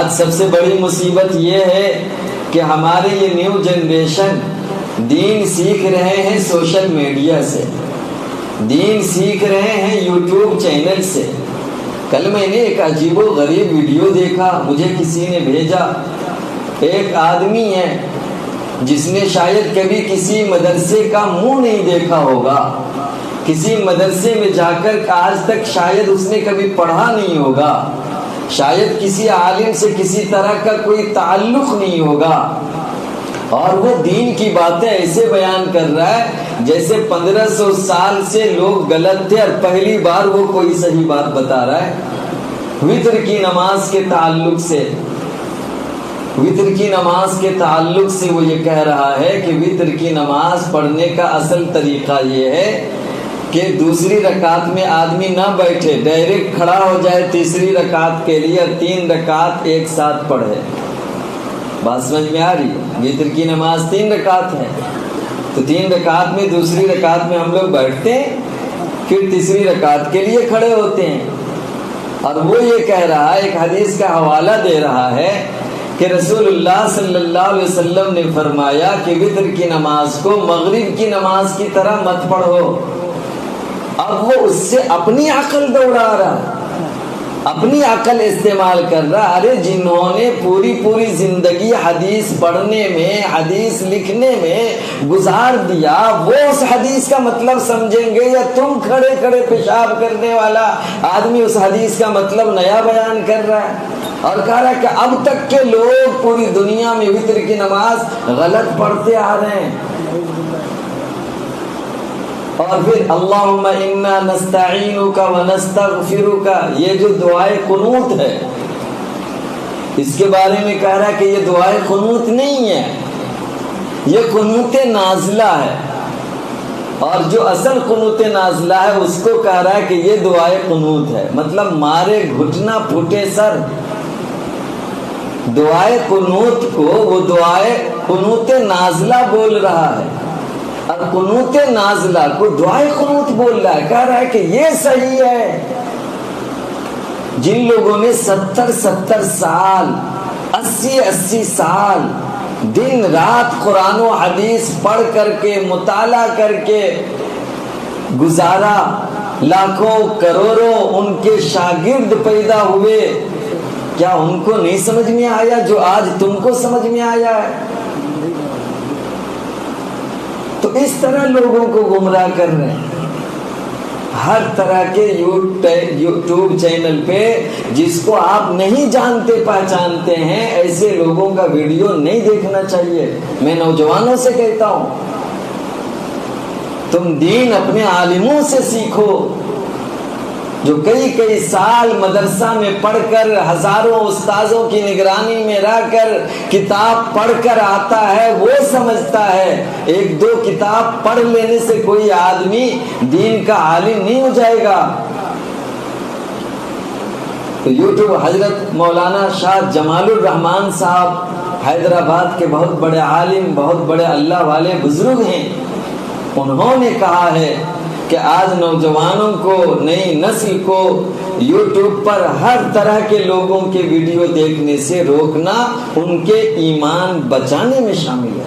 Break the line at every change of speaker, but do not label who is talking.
آج سب سے بڑی مصیبت یہ ہے کہ ہمارے یہ نیو جنریشن دین سیکھ رہے ہیں سوشل میڈیا سے، دین سیکھ رہے ہیں یوٹیوب چینل سے۔ کل میں نے ایک عجیب و غریب ویڈیو دیکھا، مجھے کسی نے بھیجا۔ ایک آدمی ہے جس نے شاید کبھی کسی مدرسے کا منہ نہیں دیکھا ہوگا، کسی مدرسے میں جا کر آج تک شاید اس نے کبھی پڑھا نہیں ہوگا، شاید کسی عالم سے کسی طرح کا کوئی تعلق نہیں ہوگا، اور وہ دین کی باتیں ایسے بیان کر رہا ہے جیسے 1500 سال سے لوگ غلط تھے اور پہلی بار وہ کوئی صحیح بات بتا رہا ہے۔ وتر کی نماز کے تعلق سے، وتر کی نماز کے تعلق سے وہ یہ کہہ رہا ہے کہ وتر کی نماز پڑھنے کا اصل طریقہ یہ ہے کہ دوسری رکعت میں آدمی نہ بیٹھے، ڈائریکٹ کھڑا ہو جائے تیسری رکعت کے لیے، 3 رکعت ایک ساتھ پڑھے۔ بات سمجھ میں آ رہی ہے؟ وتر کی نماز 3 رکعت ہے، تو 3 رکعت میں دوسری رکعت میں ہم لوگ بیٹھتے ہیں، پھر تیسری رکعت کے لیے کھڑے ہوتے ہیں۔ اور وہ یہ کہہ رہا ہے، ایک حدیث کا حوالہ دے رہا ہے کہ رسول اللہ صلی اللہ علیہ وسلم نے فرمایا کہ وتر کی نماز کو مغرب کی نماز کی طرح مت پڑھو۔ اب وہ اس سے اپنی عقل دوڑا رہا، اپنی عقل استعمال کر رہا۔ ارے جنہوں نے پوری زندگی حدیث پڑھنے میں، حدیث لکھنے میں گزار دیا، وہ اس حدیث کا مطلب سمجھیں گے یا تم کھڑے کھڑے پیشاب کرنے والا آدمی اس حدیث کا مطلب نیا بیان کر رہا ہے؟ اور کہہ رہا ہے کہ اب تک کے لوگ پوری دنیا میں وتر کی نماز غلط پڑھتے آ رہے ہیں۔ اور پھر اللہم انا نستعینک ونستغفرک، یہ جو دعائے قنوت ہے اس کے بارے میں کہہ رہا ہے کہ یہ دعائے قنوت نہیں ہے، یہ قنوت نازلہ ہے، اور جو اصل قنوت نازلہ ہے اس کو کہہ رہا ہے کہ یہ دعائے قنوت ہے، مطلب مارے گھٹنا پھوٹے سر۔ دعائے قنوت کو وہ دعائے قنوت نازلہ بول رہا ہے، اور قنوت نازلہ کو دعائے قنوت بول رہا ہے، کہہ رہا ہے کہ یہ صحیح ہے۔ جن لوگوں نے 70 سال، 80 سال دن رات قرآن و حدیث پڑھ کر کے، مطالعہ کر کے گزارا، لاکھوں کروڑوں ان کے شاگرد پیدا ہوئے، کیا ان کو نہیں سمجھ میں آیا جو آج تم کو سمجھ میں آیا ہے؟ تو اس طرح لوگوں کو گمراہ کر رہے ہیں ہر طرح کے یوٹیوب چینل پہ، جس کو آپ نہیں جانتے پہچانتے ہیں، ایسے لوگوں کا ویڈیو نہیں دیکھنا چاہیے۔ میں نوجوانوں سے کہتا ہوں، تم دین اپنے عالموں سے سیکھو، جو کئی سال مدرسہ میں پڑھ کر، ہزاروں استاذوں کی نگرانی میں رہ کر کتاب پڑھ کر آتا ہے، وہ سمجھتا ہے۔ 1-2 کتاب پڑھ لینے سے کوئی آدمی دین کا عالم نہیں ہو جائے گا۔ تو یوٹیوب حضرت مولانا شاہ جمال الرحمان صاحب حیدرآباد کے بہت بڑے عالم، بہت بڑے اللہ والے بزرگ ہیں، انہوں نے کہا ہے کہ آج نوجوانوں کو، نئی نسل کو یوٹیوب پر ہر طرح کے لوگوں کے ویڈیو دیکھنے سے روکنا ان کے ایمان بچانے میں شامل ہے۔